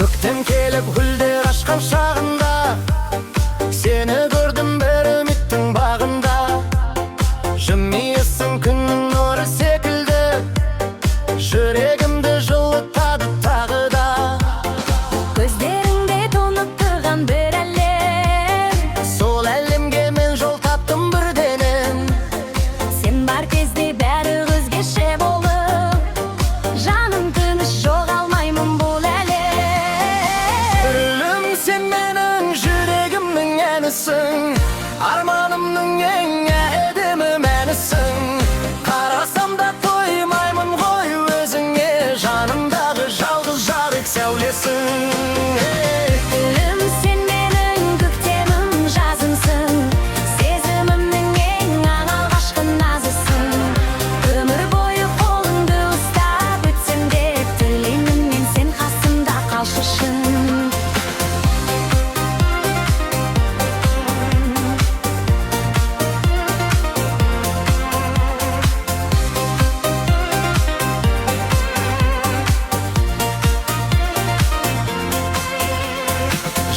Көктем келіп гүлдер ашқан шағында, сені көрдім бір үміттің бағында. Жымиысың күннің нұры секілді, жүрегімді жылытады тағы да. Көздеріңде тонып тұрған бір әлем, Сол әлемге мен жол таптым бірденен. сен бар кезде бәрі өзгеше болып, жаным тыныш жоғалмаймын бұл әлем. Гүлім, сен менің жүрегімнің әнісің, арманымның ең әдемі мәнісің. Қарасам да тоймаймын ғой өзіңе, жанымдағы жалғыз жарық сәулесің. Гүлім, сен менің көктемім, жазымсың, сезімімнің ең алғашқы назысың. Өмір бойы қолыңды ұстап өтсем деп тілеймін, мен сен қасымда қалшы шын.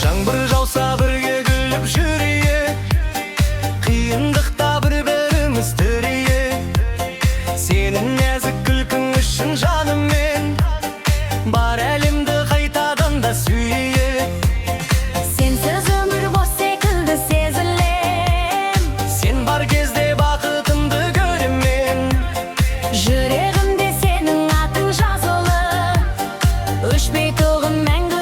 Жаңбыр жауса бірге күліп жүрейік, қиындықта бір-біріміз тірейік. Сенің нәзік күлкің үшін жаныммен бар әлемді қайтадан да сүйейік. Сенсіз өмір бос секілді сезілем, Сен бар кезде бақытымды көремін. жүрегімде сенің атың жазылы, өшпей тұғын мәңгі